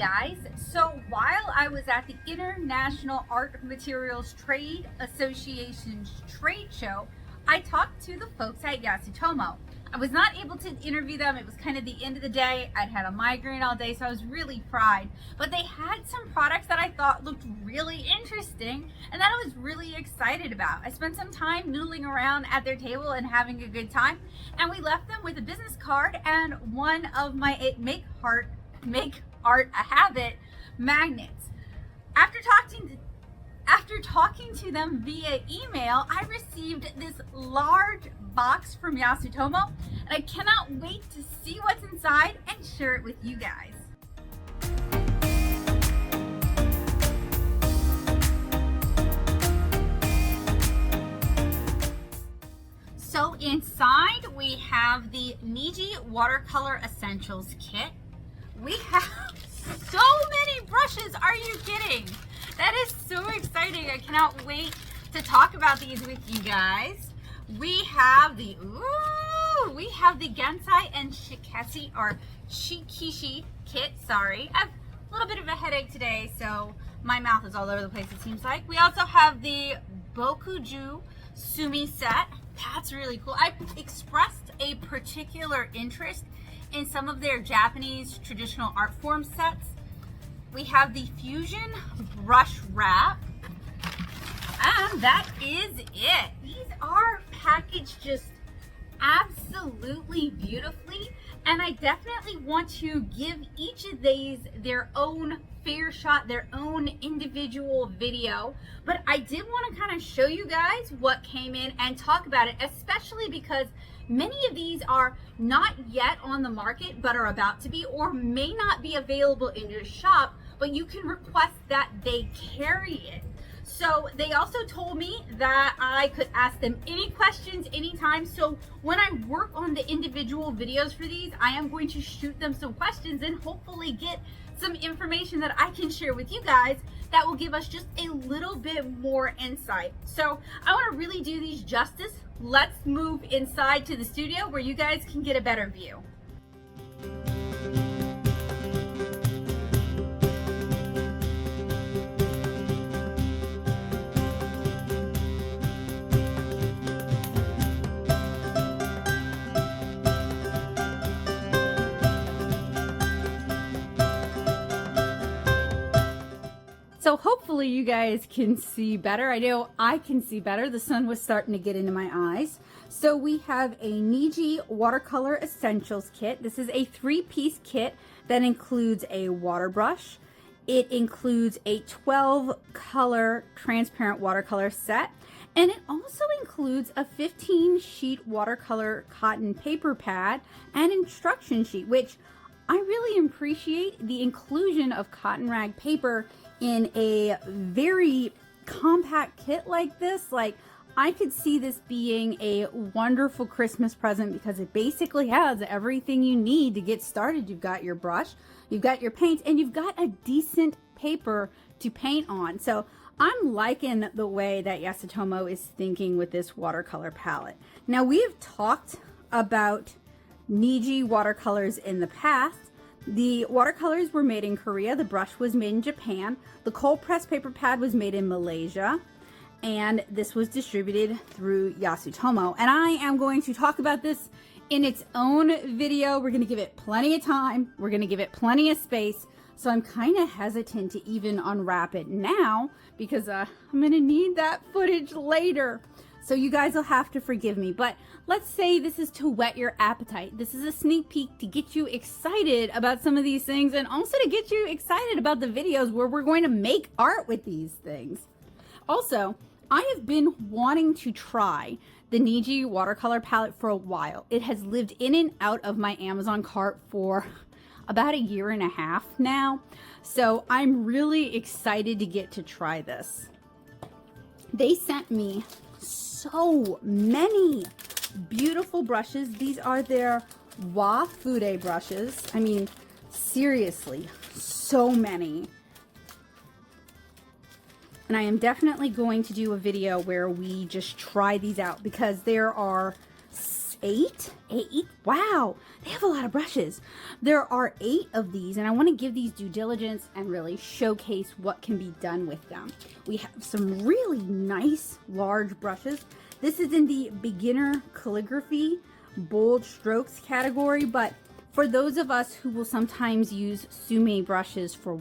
guys, so while I was at the International Art Materials Trade Association's trade show, I talked to the folks at Yasutomo. I was not able to interview them. It was kind of the end of the day. I'd had a migraine all day, so I was really fried. But they had some products that I thought looked really interesting and that I was really excited about. I spent some time noodling around at their table and having a good time. And we left them with a business card and one of my Make Art a Habit magnets. After talking to them via email, I received this large box from Yasutomo, and I cannot wait to see what's inside and share it with you guys. So inside we have the Niji Watercolor Essentials Kit. We have so many brushes, are you kidding? That is so exciting. I cannot wait to talk about these with you guys. We have the Gansai and Shikishi Kit. Sorry, I have a little bit of a headache today, so my mouth is all over the place, it seems like. We also have the Bokuju Sumi Set. That's really cool. I expressed a particular interest in some of their Japanese traditional art form sets. We have the Fusion Brush Wrap. And that is it. These are packaged just absolutely beautifully. And I definitely want to give each of these their own fair shot, their own individual video. But I did want to kind of show you guys what came in and talk about it, especially because many of these are not yet on the market, but are about to be, or may not be available in your shop, but you can request that they carry it. So they also told me that I could ask them any questions anytime. So when I work on the individual videos for these, I am going to shoot them some questions and hopefully get some information that I can share with you guys that will give us just a little bit more insight. So I want to really do these justice. Let's move inside to the studio where you guys can get a better view. So hopefully you guys can see better. I know I can see better. The sun was starting to get into my eyes. So we have a Niji Watercolor Essentials Kit. This is a 3-piece kit that includes a water brush. It includes a 12-color transparent watercolor set. And it also includes a 15-sheet watercolor cotton paper pad and instruction sheet, which I really appreciate the inclusion of cotton rag paper in a very compact kit like this. Like, I could see this being a wonderful Christmas present because it basically has everything you need to get started. You've got your brush, you've got your paints, and you've got a decent paper to paint on. So I'm liking the way that Yasutomo is thinking with this watercolor palette. Now, we have talked about Niji watercolors in the past. The watercolors were made in Korea, the brush was made in Japan, the cold press paper pad was made in Malaysia, and this was distributed through Yasutomo. And I am going to talk about this in its own video. We're going to give it plenty of time, we're going to give it plenty of space, so I'm kind of hesitant to even unwrap it now because I'm going to need that footage later. So you guys will have to forgive me, but let's say this is to whet your appetite. This is a sneak peek to get you excited about some of these things and also to get you excited about the videos where we're going to make art with these things. Also, I have been wanting to try the Niji watercolor palette for a while. It has lived in and out of my Amazon cart for about 1.5 years now. So I'm really excited to get to try this. They sent me so many beautiful brushes. These are their Wafude brushes. I mean, seriously, so many. And I am definitely going to do a video where we just try these out because there are eight, wow, they have a lot of brushes. There are 8 of these, and I want to give these due diligence and really showcase what can be done with them. We have some really nice large brushes. This is in the beginner calligraphy bold strokes category, but for those of us who will sometimes use Sumi brushes for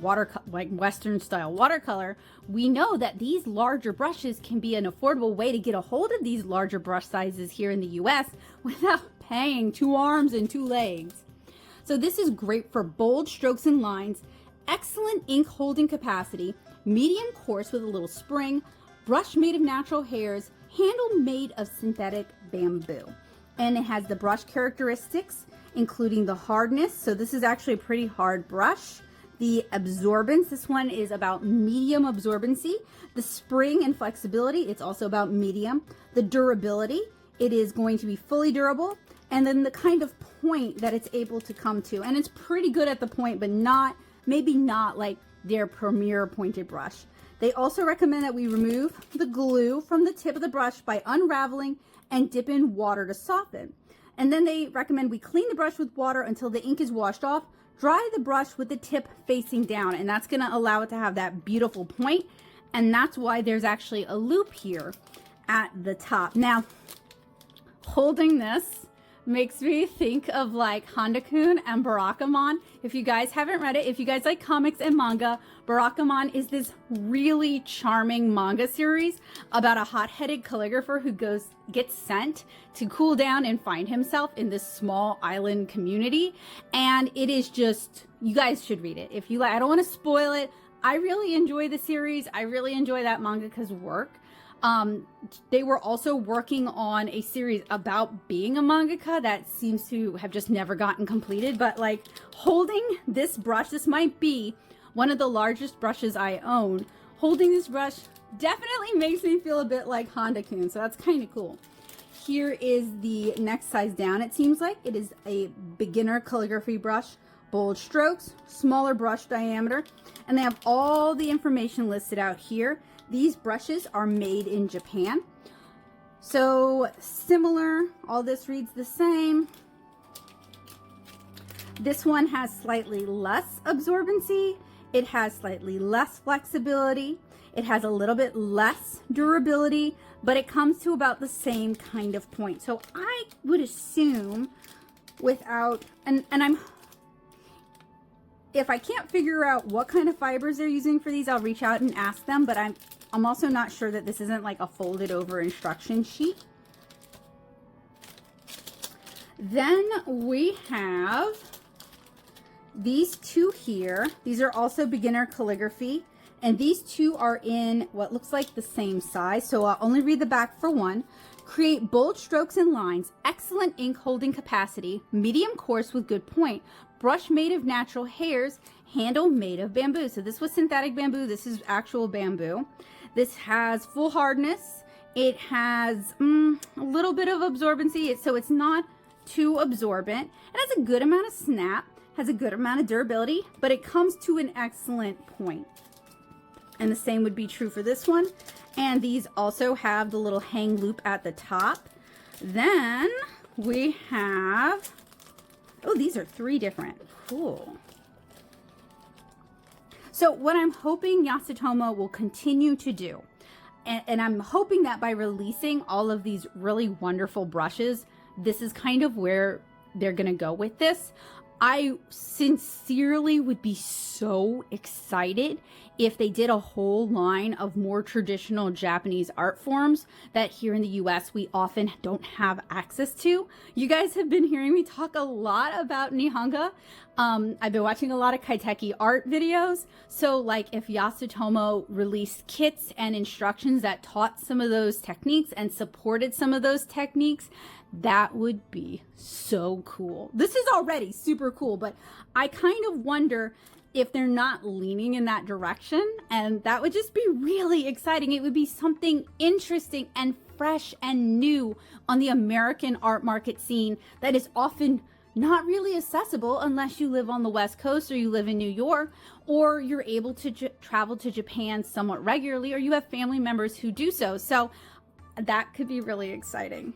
like Western style watercolor, we know that these larger brushes can be an affordable way to get a hold of these larger brush sizes here in the US without paying 2 arms and 2 legs. So this is great for bold strokes and lines, excellent ink holding capacity, medium coarse with a little spring, brush made of natural hairs, handle made of synthetic bamboo. And it has the brush characteristics, including the hardness. So this is actually a pretty hard brush. The absorbance, this one is about medium absorbency. The spring and flexibility, it's also about medium. The durability, it is going to be fully durable. And then the kind of point that it's able to come to. And it's pretty good at the point, but maybe not like their premier pointed brush. They also recommend that we remove the glue from the tip of the brush by unraveling and dip in water to soften. And then they recommend we clean the brush with water until the ink is washed off. Dry the brush with the tip facing down, and that's going to allow it to have that beautiful point. And that's why there's actually a loop here at the top. Now, holding this makes me think of like Handa-kun and Barakamon. If you guys haven't read it, if you guys like comics and manga, Barakamon is this really charming manga series about a hot-headed calligrapher who gets sent to cool down and find himself in this small island community. And it is just, you guys should read it. If you like, I don't want to spoil it. I really enjoy the series. I really enjoy that mangaka's work. They were also working on a series about being a mangaka that seems to have just never gotten completed. But like holding this brush, this might be one of the largest brushes I own. Holding this brush definitely makes me feel a bit like Handa-kun, so that's kind of cool. Here is the next size down. It seems like it is a beginner calligraphy brush, bold strokes, smaller brush diameter, and they have all the information listed out here. These brushes are made in Japan. So similar, all this reads the same. This one has slightly less absorbency. It has slightly less flexibility. It has a little bit less durability, but it comes to about the same kind of point. So I would assume without, if I can't figure out what kind of fibers they're using for these, I'll reach out and ask them, but I'm also not sure that this isn't like a folded over instruction sheet. Then we have these 2 here. These are also beginner calligraphy, and these 2 are in what looks like the same size. So I'll only read the back for one. Create bold strokes and lines, excellent ink holding capacity, medium coarse with good point, brush made of natural hairs, handle made of bamboo. So this was synthetic bamboo. This is actual bamboo. This has full hardness. It has a little bit of absorbency, so it's not too absorbent. It has a good amount of snap, has a good amount of durability, but it comes to an excellent point. And the same would be true for this one. And these also have the little hang loop at the top. Then we have, oh, these are 3 different. Cool. So what I'm hoping Yasutomo will continue to do, and I'm hoping that by releasing all of these really wonderful brushes, this is kind of where they're going to go with this. I sincerely would be so excited if they did a whole line of more traditional Japanese art forms that here in the US we often don't have access to. You guys have been hearing me talk a lot about Nihonga. I've been watching a lot of kaiteki art videos. So like if Yasutomo released kits and instructions that taught some of those techniques and supported some of those techniques, that would be so cool. This is already super cool, but I kind of wonder if they're not leaning in that direction, and that would just be really exciting. It would be something interesting and fresh and new on the American art market scene that is often not really accessible unless you live on the West Coast or you live in New York, or you're able to travel to Japan somewhat regularly, or you have family members who do so. So that could be really exciting.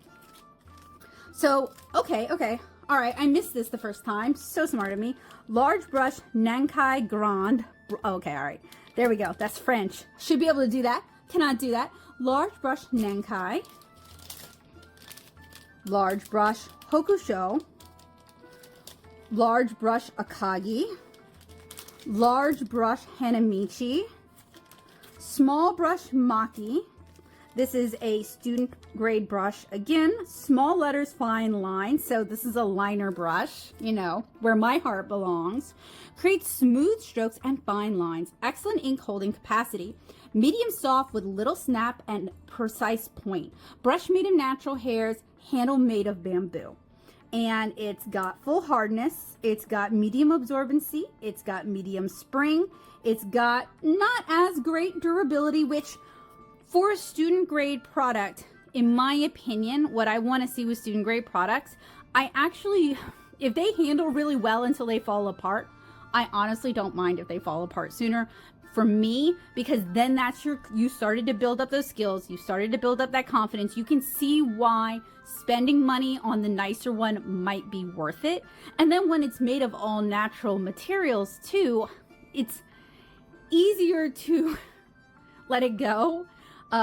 So, okay. All right, I missed this the first time. So smart of me. Large brush Nankai Grand. Okay, all right. There we go. That's French. Should be able to do that. Cannot do that. Large brush Nankai. Large brush Hakushou. Large brush Akagi. Large brush Hanamichi. Small brush Maki. This is a student grade brush. Again, small letters, fine lines. So this is a liner brush, you know, where my heart belongs. Creates smooth strokes and fine lines. Excellent ink holding capacity. Medium soft with little snap and precise point. Brush made of natural hairs, handle made of bamboo. And it's got full hardness. It's got medium absorbency. It's got medium spring. It's got not as great durability, which for a student grade product, in my opinion, what I want to see with student grade products, I actually, if they handle really well until they fall apart, I honestly don't mind if they fall apart sooner for me, because then that's you started to build up those skills. You started to build up that confidence. You can see why spending money on the nicer one might be worth it. And then when it's made of all natural materials too, it's easier to let it go.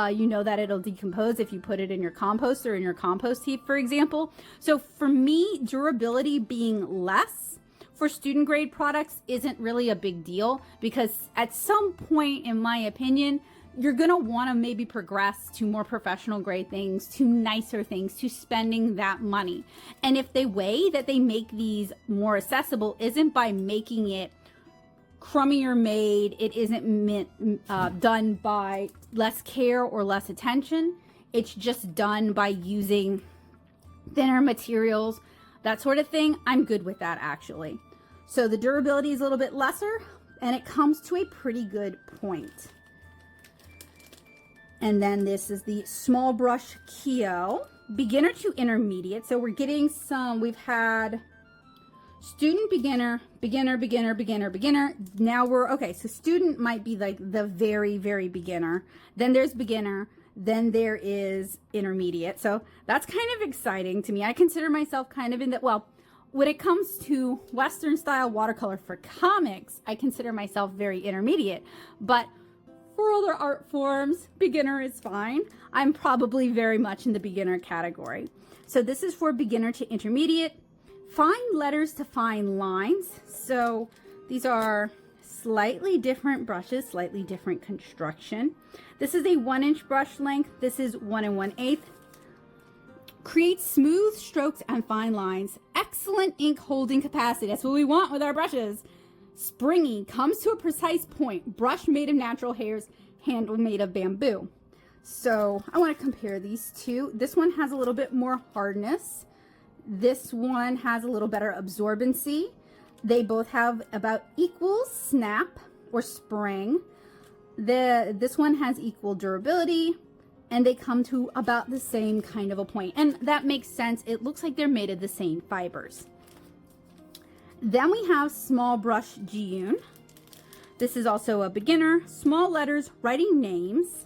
You know that it'll decompose if you put it in your compost or in your compost heap, for example. So for me, durability being less for student grade products isn't really a big deal, because at some point, in my opinion, you're going to want to maybe progress to more professional grade things, to nicer things, to spending that money. And if the way that they make these more accessible isn't by making it crummier made, it isn't done by less care or less attention, it's just done by using thinner materials, that sort of thing, I'm good with that actually. So the durability is a little bit lesser and it comes to a pretty good point. And then this is the small brush Kiyo, beginner to intermediate. So we're getting some, we've had student, beginner, beginner, beginner, beginner, beginner. Now we're, okay, so student might be like the very, very beginner. Then there's beginner. Then there is intermediate. So that's kind of exciting to me. I consider myself kind of in that, well, when it comes to Western style watercolor for comics, I consider myself very intermediate. But for other art forms, beginner is fine. I'm probably very much in the beginner category. So this is for beginner to intermediate. Fine letters to fine lines. So these are slightly different brushes, slightly different construction. This is a 1-inch brush length. This is 1 1/8. Creates smooth strokes and fine lines. Excellent ink holding capacity. That's what we want with our brushes. Springy, comes to a precise point. Brush made of natural hairs, handle made of bamboo. So I want to compare these two. This one has a little bit more hardness. This one has a little better absorbency. They both have about equal snap or spring. This one has equal durability, and they come to about the same kind of a point. And that makes sense. It looks like they're made of the same fibers. Then we have small brush Jyun. This is also a beginner. Small letters, writing names.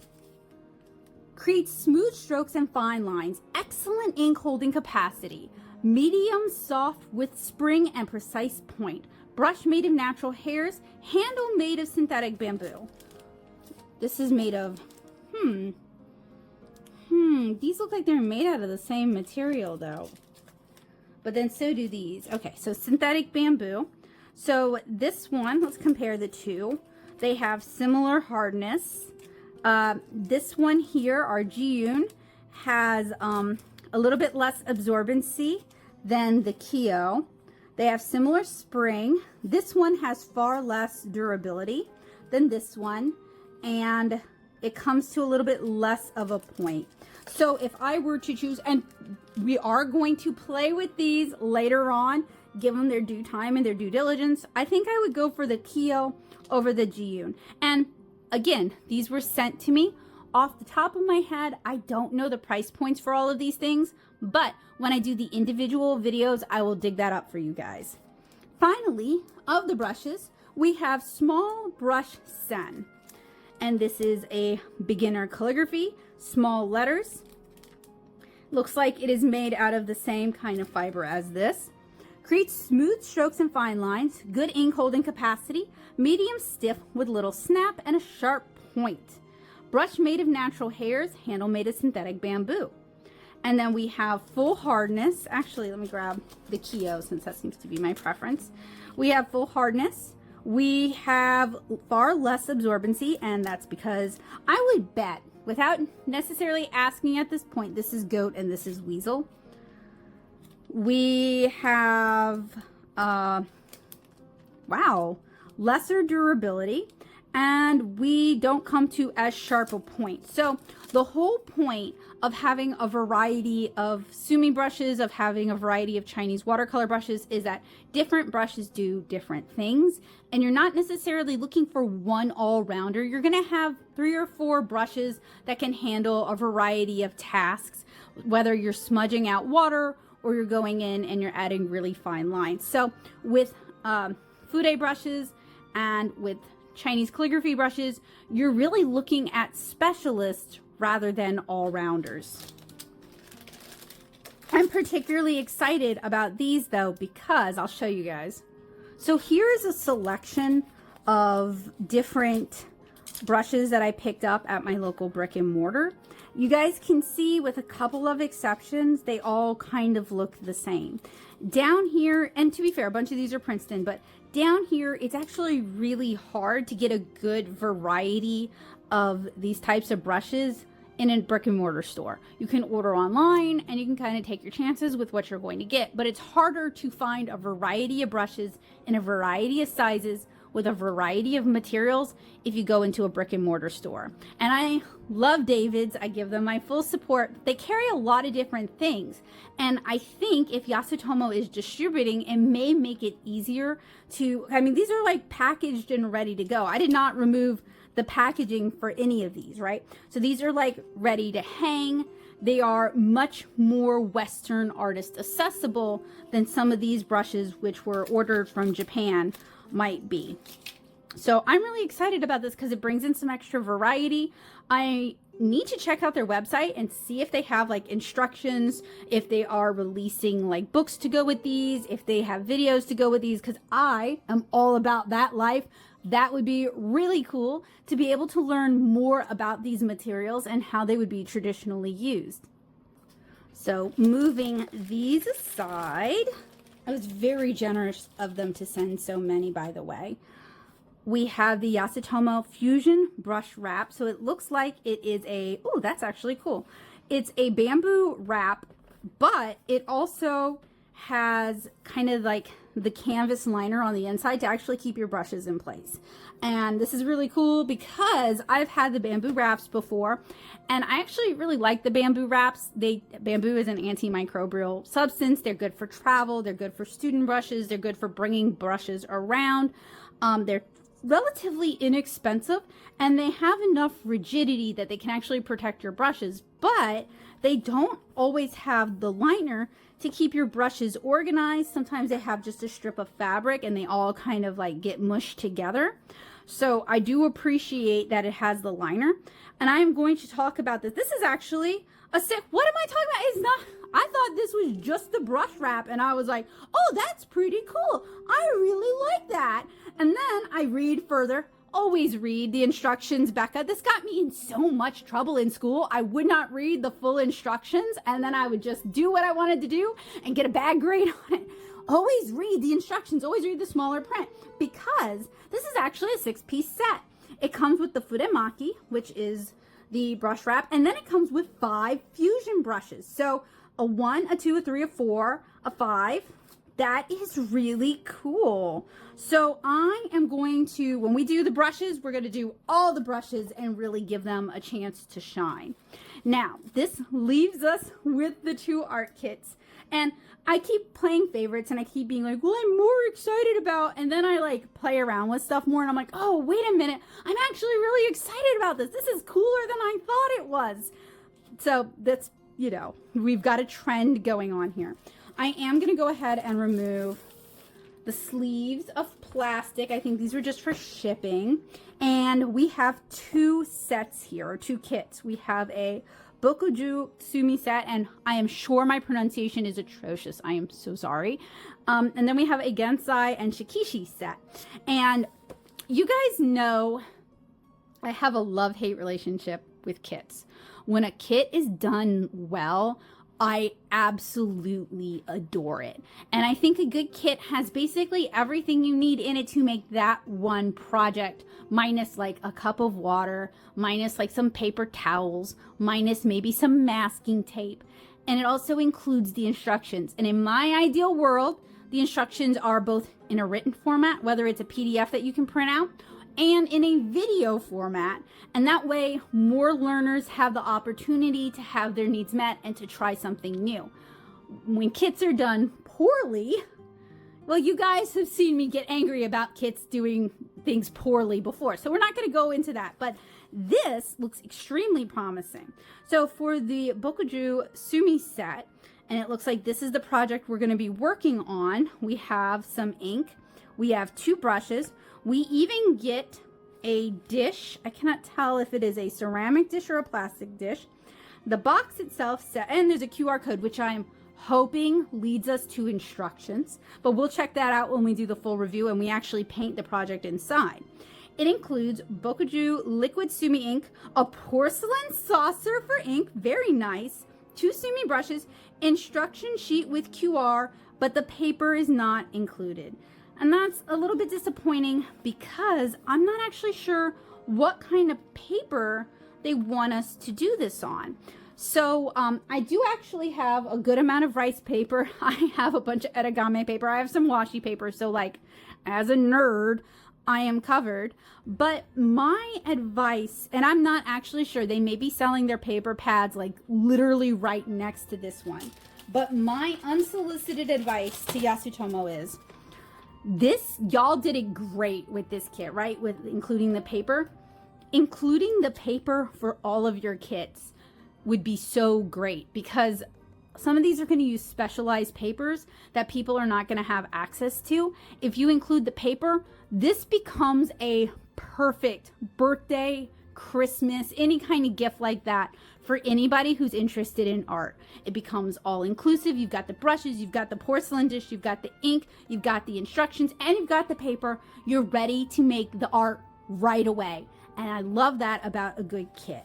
Creates smooth strokes and fine lines. Excellent ink holding capacity. Medium soft with spring and precise point. Brush made of natural hairs. Handle made of synthetic bamboo. This is made of, these look like they're made out of the same material though. But then so do these. Okay, so synthetic bamboo. So this one, let's compare the two. They have similar hardness. This one here, our Jyun, has a little bit less absorbency than the Kiyo. They have similar spring. This one has far less durability than this one, and it comes to a little bit less of a point. So if I were to choose, and we are going to play with these later on, give them their due time and their due diligence, I think I would go for the Kiyo over the Jyun. And again, these were sent to me. Off the top of my head, I don't know the price points for all of these things, but when I do the individual videos, I will dig that up for you guys. Finally, of the brushes, we have small brush Sen. And this is a beginner calligraphy, small letters. Looks like it is made out of the same kind of fiber as this. Creates smooth strokes and fine lines, good ink holding capacity, medium stiff with little snap and a sharp point. Brush made of natural hairs, handle made of synthetic bamboo. And then we have full hardness. Actually, let me grab the Kiyo since that seems to be my preference. We have full hardness. We have far less absorbency, and that's because I would bet, without necessarily asking at this point, this is goat and this is weasel. We have, wow, lesser durability, and we don't come to as sharp a point. So the whole point of having a variety of Sumi brushes, of having a variety of Chinese watercolor brushes, is that different brushes do different things, and you're not necessarily looking for one all-rounder. You're gonna have 3 or 4 brushes that can handle a variety of tasks, whether you're smudging out water or you're going in and you're adding really fine lines. So with fude brushes and with Chinese calligraphy brushes, you're really looking at specialists rather than all-rounders. I'm particularly excited about these though, because I'll show you guys. So here is a selection of different brushes that I picked up at my local brick and mortar. You guys can see, with a couple of exceptions, they all kind of look the same. Down here, and to be fair, a bunch of these are Princeton, but down here, it's actually really hard to get a good variety of these types of brushes in a brick and mortar store. You can order online and you can kind of take your chances with what you're going to get, but it's harder to find a variety of brushes in a variety of sizes with a variety of materials if you go into a brick and mortar store. And I love David's. I give them my full support. They carry a lot of different things. And I think if Yasutomo is distributing, it may make it easier to, I mean, these are like packaged and ready to go. I did not remove the packaging for any of these, right? So these are like ready to hang. They are much more Western artist accessible than some of these brushes, which were ordered from Japan, might be. So I'm really excited about this because it brings in some extra variety. I need to check out their website and see if they have like instructions, if they are releasing like books to go with these, if they have videos to go with these, because I am all about that life. That would be really cool to be able to learn more about these materials and how they would be traditionally used. So moving these aside, I was very generous of them to send so many, by the way. We have the Yasutomo Fusion Brush Wrap. So it looks like it is a, oh, that's actually cool. It's a bamboo wrap, but it also has kind of like the canvas liner on the inside to actually keep your brushes in place. And this is really cool because I've had the bamboo wraps before, and I actually really like the bamboo wraps. Bamboo is an antimicrobial substance. They're good for travel. They're good for student brushes. They're good for bringing brushes around. They're relatively inexpensive, and they have enough rigidity that they can actually protect your brushes, but they don't always have the liner to keep your brushes organized. Sometimes they have just a strip of fabric and they all kind of like get mushed together. So I do appreciate that it has the liner, and I am going to talk about this. This is actually a set. What am I talking about? It's not, I thought this was just the brush wrap, and I was like, oh, that's pretty cool. I really like that. And then I read further. Always read the instructions, Becca. This got me in so much trouble in school. I would not read the full instructions, and then I would just do what I wanted to do and get a bad grade on it. Always read the instructions. Always read the smaller print, because this is actually a 6-piece set. It comes with the Maki, which is the brush wrap, and then it comes with 5 fusion brushes. So a 1, a 2, a 3, a 4, a 5. That is really cool. So I am going to, when we do the brushes, we're going to do all the brushes and really give them a chance to shine. Now, this leaves us with the 2 art kits. And I keep playing favorites and I keep being like, well, I'm more excited about, and then I like play around with stuff more and I'm like, oh, wait a minute. I'm actually really excited about this. This is cooler than I thought it was. So that's, you know, we've got a trend going on here. I am going to go ahead and remove the sleeves of plastic. I think these were just for shipping. And we have 2 sets here, or 2 kits. We have a Bokuju Sumi Set, and I am sure my pronunciation is atrocious. I am so sorry. And then we have a Gansai and Shikishi Set. And you guys know I have a love-hate relationship with kits. When a kit is done well, I absolutely adore it. And I think a good kit has basically everything you need in it to make that one project, minus like a cup of water, minus like some paper towels, minus maybe some masking tape. And it also includes the instructions. And in my ideal world, the instructions are both in a written format, whether it's a PDF that you can print out, and in a video format. And that way more learners have the opportunity to have their needs met and to try something new. When kits are done poorly, well, you guys have seen me get angry about kits doing things poorly before, so we're not going to go into that, but this looks extremely promising. So for the Bokuju Sumi Set, and it looks like this is the project we're going to be working on, we have some ink, we have 2 brushes, we even get a dish. I cannot tell if it is a ceramic dish or a plastic dish. The box itself, and there's a QR code, which I am hoping leads us to instructions, but we'll check that out when we do the full review and we actually paint the project inside. It includes Bokuju liquid sumi ink, a porcelain saucer for ink, very nice, 2 sumi brushes, instruction sheet with QR, but the paper is not included. And that's a little bit disappointing because I'm not actually sure what kind of paper they want us to do this on. So I do actually have a good amount of rice paper. I have a bunch of origami paper. I have some washi paper. So like as a nerd, I am covered. But my advice, and I'm not actually sure, they may be selling their paper pads like literally right next to this one. But my unsolicited advice to Yasutomo is, y'all did it great with this kit, right? With including the paper. Including the paper for all of your kits would be so great, because some of these are going to use specialized papers that people are not going to have access to. If you include the paper, this becomes a perfect birthday, Christmas, any kind of gift like that for anybody who's interested in art. It becomes all inclusive. You've got the brushes, you've got the porcelain dish, you've got the ink, you've got the instructions, and you've got the paper. You're ready to make the art right away. And I love that about a good kit.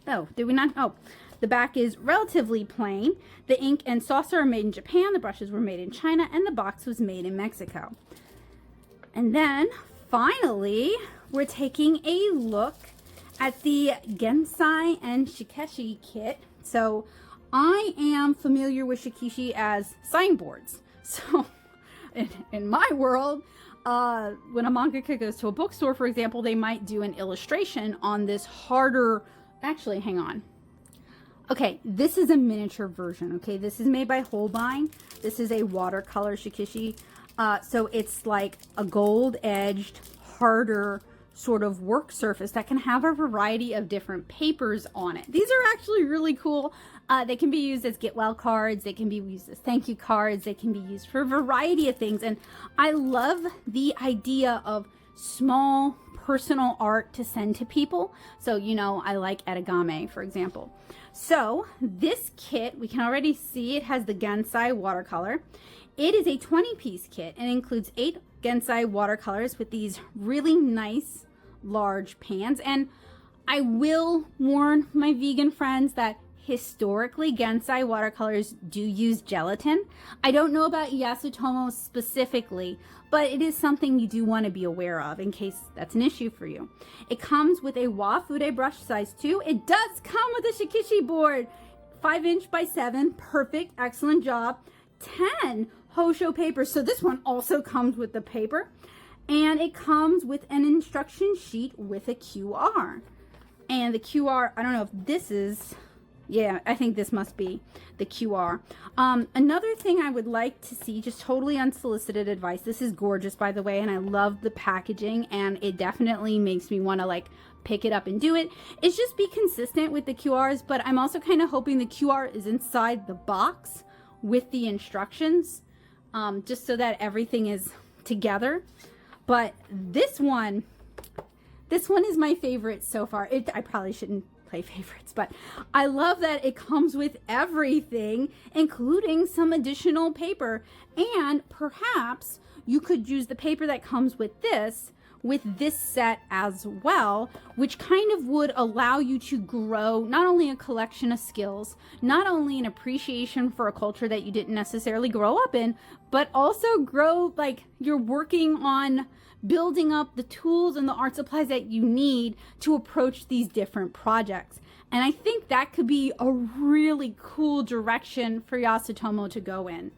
Oh, did we not? Oh, the back is relatively plain. The ink and saucer are made in Japan, the brushes were made in China, and the box was made in Mexico. And then finally, we're taking a look at the Gansai and Shikishi Kit. So I am familiar with Shikishi as signboards. So in my world, when a mangaka goes to a bookstore, for example, they might do an illustration on this harder, actually, hang on. Okay, this is a miniature version, okay? This is made by Holbein. This is a watercolor Shikishi. So it's like a gold-edged, harder sort of work surface that can have a variety of different papers on it. These are actually really cool. They can be used as get well cards. They can be used as thank you cards. They can be used for a variety of things. And I love the idea of small personal art to send to people. So, you know, I like origami, for example. So this kit, we can already see it has the Gansai watercolor. It is a 20-piece kit and includes 8 Gansai watercolors with these really nice large pans. And I will warn my vegan friends that historically Gansai watercolors do use gelatin. I don't know about Yasutomo specifically, but it is something you do want to be aware of in case that's an issue for you. It comes with a Wafude brush size 2. It does come with a Shikishi board, 5" by 7, perfect, excellent job. 10 Hakushou paper, so this one also comes with the paper, and it comes with an instruction sheet with a QR. And the QR, I don't know if this is, yeah, I think this must be the QR. Another thing I would like to see, just totally unsolicited advice, this is gorgeous, by the way, and I love the packaging, and it definitely makes me want to like pick it up and do it. It's just be consistent with the QRs, but I'm also kind of hoping the QR is inside the box with the instructions, just so that everything is together. But this one is my favorite so far. I probably shouldn't play favorites, but I love that it comes with everything, including some additional paper. And perhaps you could use the paper that comes with this set as well, which kind of would allow you to grow not only a collection of skills, not only an appreciation for a culture that you didn't necessarily grow up in, but also grow, like, you're working on building up the tools and the art supplies that you need to approach these different projects. And I think that could be a really cool direction for Yasutomo to go in.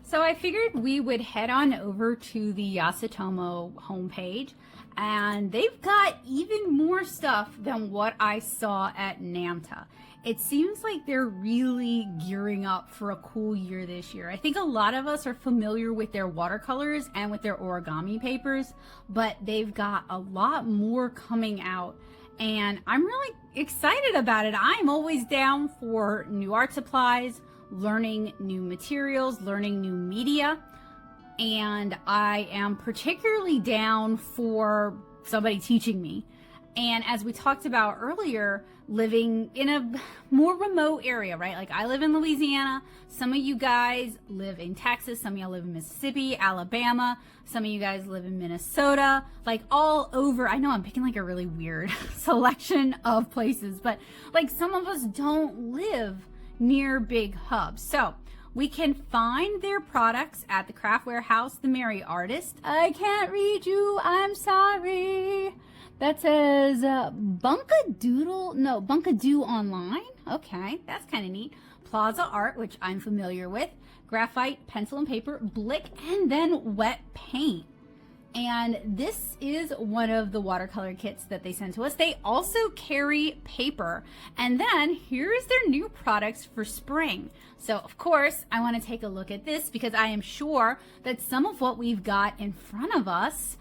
So I figured we would head on over to the Yasutomo homepage, and they've got even more stuff than what I saw at NAMTA. It seems like they're really gearing up for a cool year this year. I think a lot of us are familiar with their watercolors and with their origami papers, but they've got a lot more coming out, and I'm really excited about it. I'm always down for new art supplies, learning new materials, learning new media, and I am particularly down for somebody teaching me. And as we talked about earlier, living in a more remote area, right? Like, I live in Louisiana, some of you guys live in Texas, some of y'all live in Mississippi, Alabama, some of you guys live in Minnesota, like all over. I know I'm picking like a really weird selection of places, but like some of us don't live near big hubs. So we can find their products at the craft warehouse, The Merry Artist. I can't read you, I'm sorry. That says Bunkadoo Online. Okay, that's kind of neat. Plaza Art, which I'm familiar with. Graphite, pencil and paper, Blick, and then wet paint. And this is one of the watercolor kits that they sent to us. They also carry paper. And then here's their new products for spring. So of course, I want to take a look at this because I am sure that some of what we've got in front of us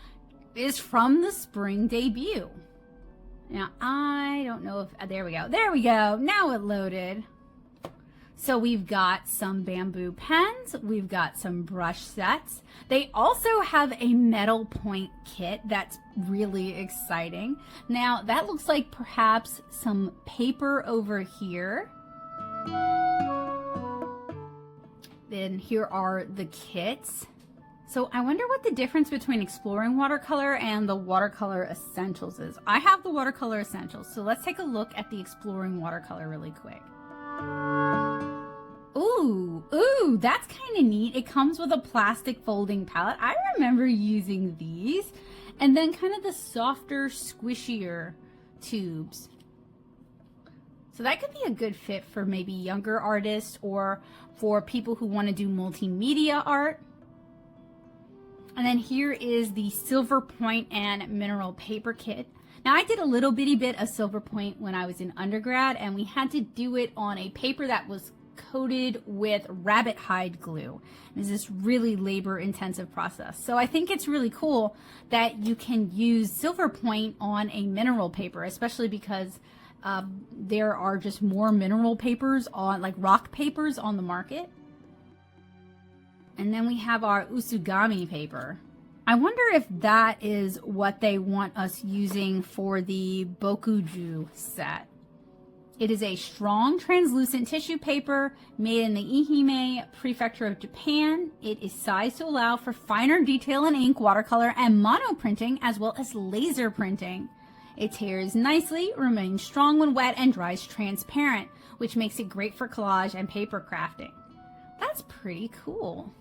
is from the spring debut. Now, I don't know if, there we go. There we go. Now it loaded. So we've got some bamboo pens, we've got some brush sets. They also have a metal point kit that's really exciting. Now that looks like perhaps some paper over here. Then here are the kits. So I wonder what the difference between Exploring Watercolor and the Watercolor Essentials is. I have the Watercolor Essentials, so let's take a look at the Exploring Watercolor really quick. Ooh, that's kind of neat. It comes with a plastic folding palette. I remember using these. And then kind of the softer, squishier tubes. So that could be a good fit for maybe younger artists or for people who want to do multimedia art. And then here is the silver point and mineral paper kit. Now I did a little bitty bit of silver point when I was in undergrad, and we had to do it on a paper that was coated with rabbit hide glue. It's this really labor intensive process. So I think it's really cool that you can use silver point on a mineral paper, especially because there are just more mineral papers on, like rock papers on the market. And then we have our Usugami paper. I wonder if that is what they want us using for the Bokuju set. It is a strong translucent tissue paper made in the Ehime Prefecture of Japan. It is sized to allow for finer detail in ink, watercolor, and mono printing, as well as laser printing. It tears nicely, remains strong when wet, and dries transparent, which makes it great for collage and paper crafting. That's pretty cool.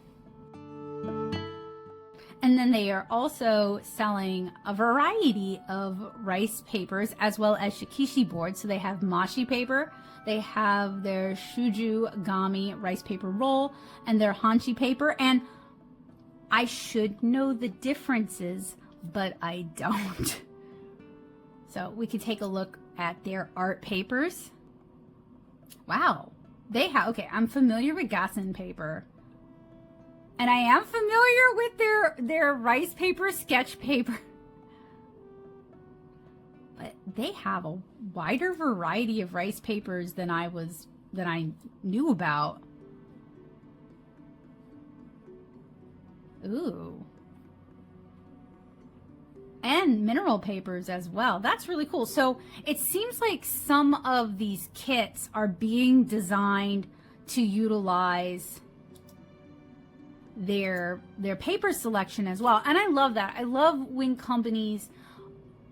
And then they are also selling a variety of rice papers as well as shikishi boards. So they have mashi paper, they have their shuju gami rice paper roll, and their hanshi paper. And I should know the differences, but I don't. So we could take a look at their art papers. Wow. They have, okay, I'm familiar with Gassen paper. And I am familiar with their rice paper, sketch paper. But they have a wider variety of rice papers than I knew about. Ooh. And and mineral papers as well. That's really cool. So it seems like some of these kits are being designed to utilize their paper selection as well. And I love that. I love when companies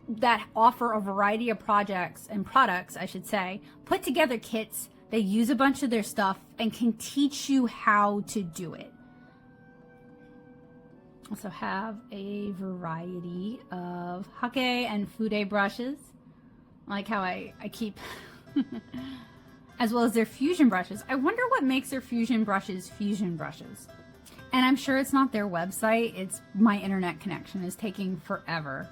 that offer a variety of projects and products, I should say, put together kits. They use a bunch of their stuff and can teach you how to do it. Also have a variety of hake and fude brushes. I like how I keep, as well as their fusion brushes. I wonder what makes their fusion brushes. And I'm sure it's not their website. It's my internet connection is taking forever.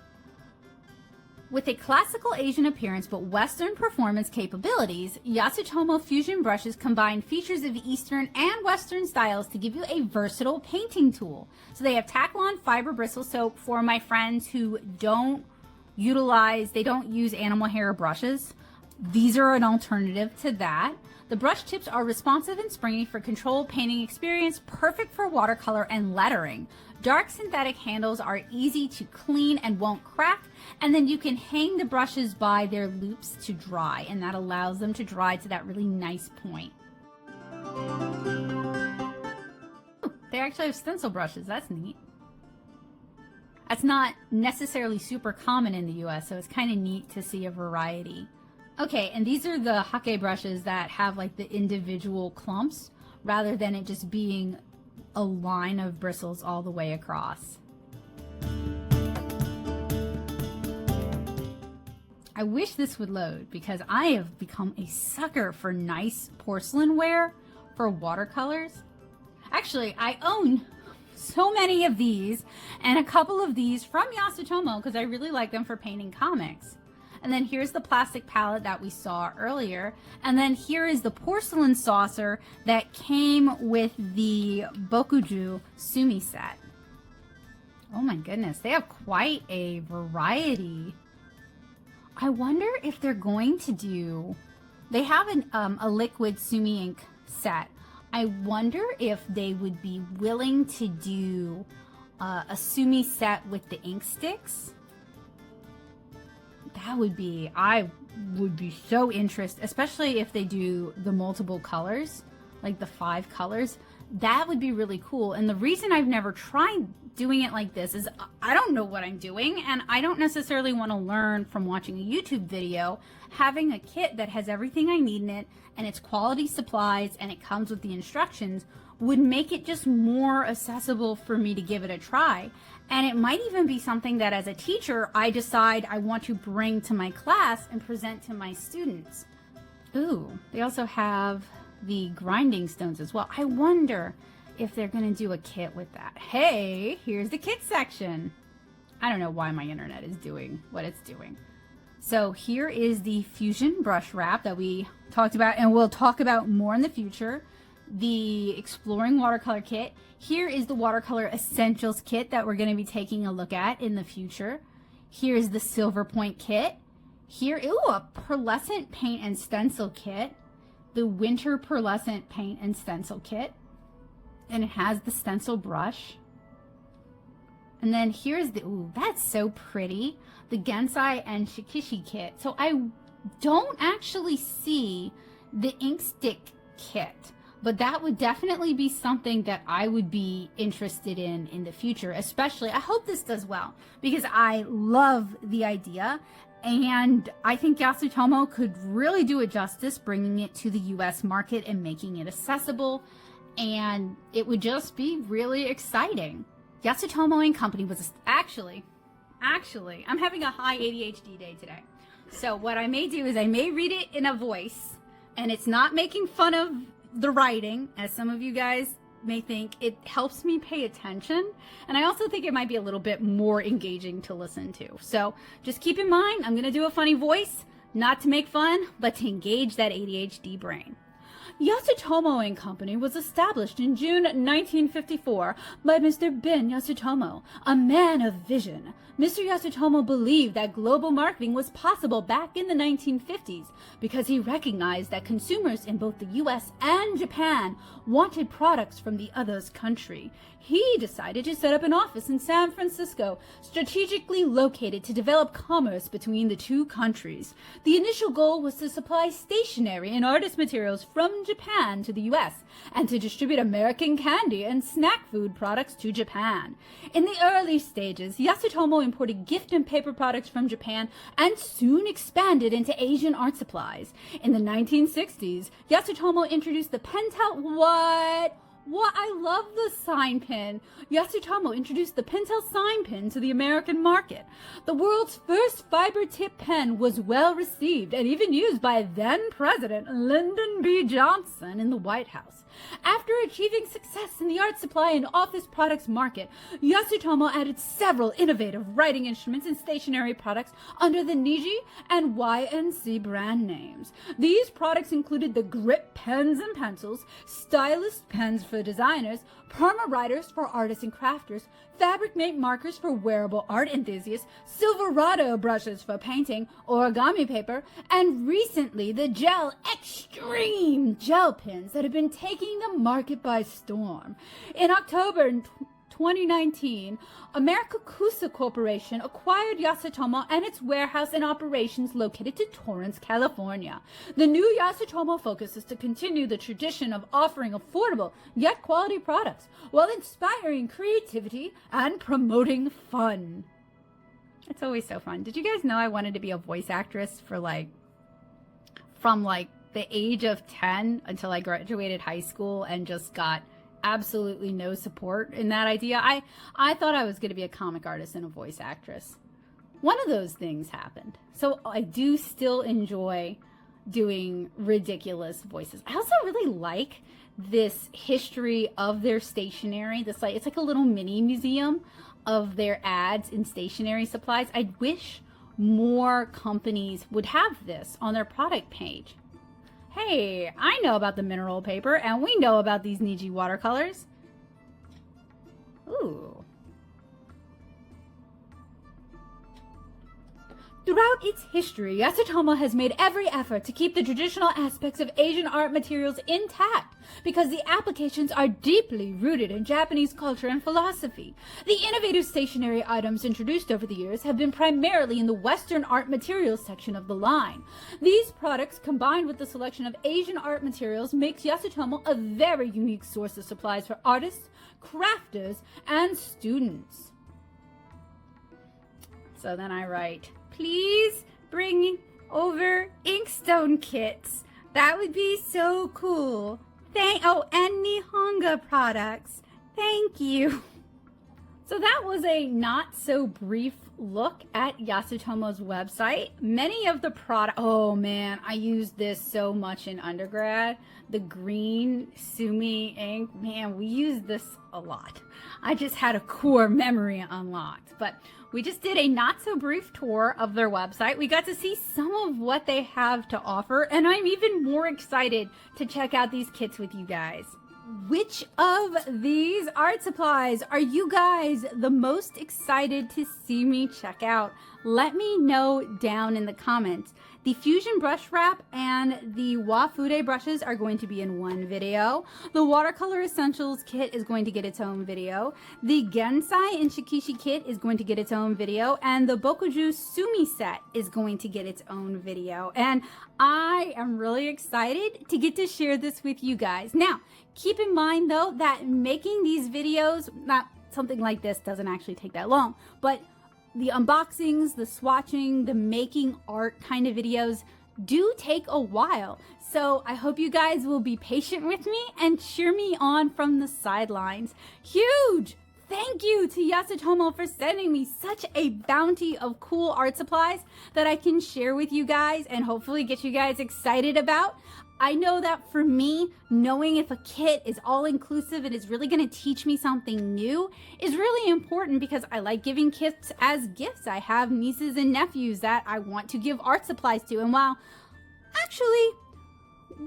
With a classical Asian appearance but Western performance capabilities, Yasutomo fusion brushes combine features of Eastern and Western styles to give you a versatile painting tool. So they have tack-on fiber bristle. So for my friends who don't use animal hair brushes, these are an alternative to that. The brush tips are responsive and springy for controlled painting experience, perfect for watercolor and lettering. Dark synthetic handles are easy to clean and won't crack, and then you can hang the brushes by their loops to dry, and that allows them to dry to that really nice point. Ooh, they actually have stencil brushes. That's neat. That's not necessarily super common in the US, so it's kind of neat to see a variety. Okay, and these are the hake brushes that have like the individual clumps rather than it just being a line of bristles all the way across. I wish this would load because I have become a sucker for nice porcelain ware for watercolors. Actually, I own so many of these and a couple of these from Yasutomo because I really like them for painting comics. And then here's the plastic palette that we saw earlier. And then here is the porcelain saucer that came with the Bokuju Sumi Set. Oh my goodness, they have quite a variety. I wonder if they're going to do, they have a liquid sumi ink set. I wonder if they would be willing to do a sumi set with the ink sticks. That would be, I would be so interested, especially if they do the multiple colors, like the 5 colors. That would be really cool. And the reason I've never tried doing it like this is I don't know what I'm doing, and I don't necessarily want to learn from watching a YouTube video. Having a kit that has everything I need in it, and it's quality supplies, and it comes with the instructions, would make it just more accessible for me to give it a try. And it might even be something that as a teacher, I decide I want to bring to my class and present to my students. Ooh, they also have the grinding stones as well. I wonder if they're gonna do a kit with that. Hey, here's the kit section. I don't know why my internet is doing what it's doing. So here is the fusion brush wrap that we talked about and we'll talk about more in the future. The exploring watercolor kit. Here is the watercolor essentials kit that we're going to be taking a look at in the future. Here's the silver point kit. Here, ooh, a pearlescent paint and stencil kit. The winter pearlescent paint and stencil kit. And it has the stencil brush. And then here's the, ooh, that's so pretty. The Gansai and Shikishi Kit. So I don't actually see the ink stick kit. But that would definitely be something that I would be interested in the future, especially, I hope this does well, because I love the idea, and I think Yasutomo could really do it justice, bringing it to the US market and making it accessible, and it would just be really exciting. Yasutomo and Company was actually, I'm having a high ADHD day today. So what I may do is I may read it in a voice, and it's not making fun of the writing, as some of you guys may think. It helps me pay attention, and I also think it might be a little bit more engaging to listen to. So just keep in mind, I'm going to do a funny voice, not to make fun, but to engage that ADHD brain. Yasutomo and Company was established in June 1954 by Mr. Ben Yasutomo, a man of vision. Mr. Yasutomo believed that global marketing was possible back in the 1950s because he recognized that consumers in both the US and Japan wanted products from the other's country. He decided to set up an office in San Francisco, strategically located to develop commerce between the two countries. The initial goal was to supply stationery and artist materials from Japan to the US and to distribute American candy and snack food products to Japan. In the early stages, Yasutomo imported gift and paper products from Japan and soon expanded into Asian art supplies. In the 1960s, Yasutomo introduced the Pentel What? I love the sign pin. Yasutomo introduced the Pentel sign pin to the American market. The world's first fiber tip pen was well received and even used by then President Lyndon B. Johnson in the White House. After achieving success in the art supply and office products market, Yasutomo added several innovative writing instruments and stationery products under the Niji and YNC brand names. These products included the grip pens and pencils, stylus pens for designers, perma-writers for artists and crafters, fabric mate markers for wearable art enthusiasts, Silverado brushes for painting, origami paper, and recently the Gel Extreme gel pens that have been taking the market by storm. In October 2019, Americacusa Corporation acquired Yasutomo and its warehouse and operations located to Torrance, California. The new Yasutomo focus is to continue the tradition of offering affordable yet quality products while inspiring creativity and promoting fun. It's always so fun. Did you guys know I wanted to be a voice actress for from the age of 10 until I graduated high school and just got absolutely no support in that idea? I thought I was going to be a comic artist and a voice actress. One of those things happened. So I do still enjoy doing ridiculous voices. I also really like this history of their stationery. It's like a little mini museum of their ads in stationery supplies. I wish more companies would have this on their product page. Hey, I know about the mineral paper, and we know about these Niji watercolors. Ooh. Throughout its history, Yasutomo has made every effort to keep the traditional aspects of Asian art materials intact because the applications are deeply rooted in Japanese culture and philosophy. The innovative stationery items introduced over the years have been primarily in the Western art materials section of the line. These products, combined with the selection of Asian art materials, makes Yasutomo a very unique source of supplies for artists, crafters, and students. So then I write, please bring over inkstone kits. That would be so cool. And Nihonga products. Thank you. So that was a not so brief look at Yasutomo's website. Many of the oh man, I used this so much in undergrad. The green Sumi ink, man, we used this a lot. I just had a core memory unlocked, but we just did a not so brief tour of their website. We got to see some of what they have to offer, and I'm even more excited to check out these kits with you guys. Which of these art supplies are you guys the most excited to see me check out? Let me know down in the comments. The Fusion Brush Wrap and the Wafude brushes are going to be in one video. The Watercolor Essentials kit is going to get its own video. The Gansai Shikishi Kit is going to get its own video. And the Bokuju Sumi Set is going to get its own video. And I am really excited to get to share this with you guys. Now, keep in mind though that making these videos, not something like this doesn't actually take that long, but the unboxings, the swatching, the making art kind of videos do take a while. So I hope you guys will be patient with me and cheer me on from the sidelines. Huge thank you to Yasutomo for sending me such a bounty of cool art supplies that I can share with you guys and hopefully get you guys excited about. I know that for me, knowing if a kit is all-inclusive and is really going to teach me something new is really important because I like giving kits as gifts. I have nieces and nephews that I want to give art supplies to. And while actually,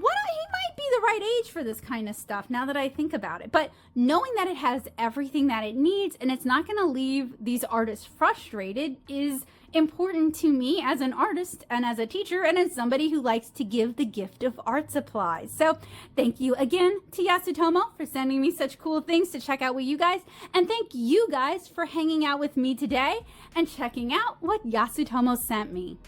he might be the right age for this kind of stuff now that I think about it. But knowing that it has everything that it needs and it's not going to leave these artists frustrated is important to me as an artist and as a teacher and as somebody who likes to give the gift of art supplies. So thank you again to Yasutomo for sending me such cool things to check out with you guys. And thank you guys for hanging out with me today and checking out what Yasutomo sent me.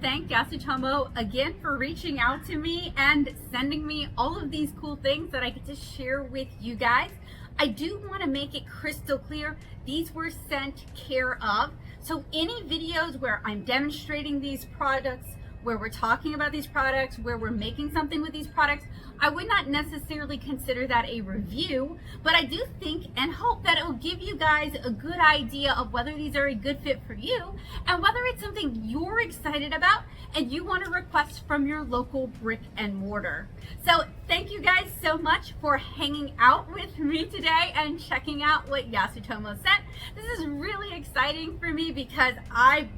Thank Yasutomo again for reaching out to me and sending me all of these cool things that I get to share with you guys. I do want to make it crystal clear, these were sent care of. So any videos where I'm demonstrating these products, where we're talking about these products, where we're making something with these products, I would not necessarily consider that a review, but I do think and hope that it will give you guys a good idea of whether these are a good fit for you and whether it's something you're excited about and you want to request from your local brick and mortar. So thank you guys so much for hanging out with me today and checking out what Yasutomo sent. This is really exciting for me because I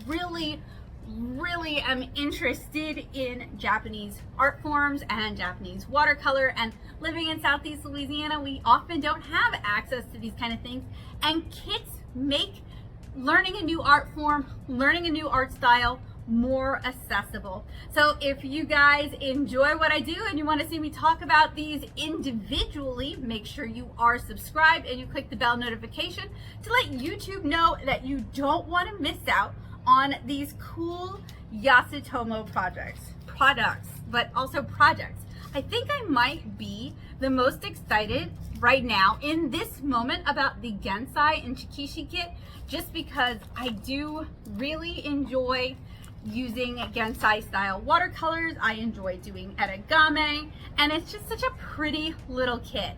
really am interested in Japanese art forms and Japanese watercolor, and living in Southeast Louisiana, we often don't have access to these kind of things, and kits make learning a new art form, learning a new art style more accessible. So if you guys enjoy what I do and you want to see me talk about these individually, make sure you are subscribed and you click the bell notification to let YouTube know that you don't want to miss out on these cool Yasutomo products, but also projects. I think I might be the most excited right now in this moment about the Gansai and Shikishi Kit, just because I do really enjoy using Gansai style watercolors. I enjoy doing origami, and it's just such a pretty little kit.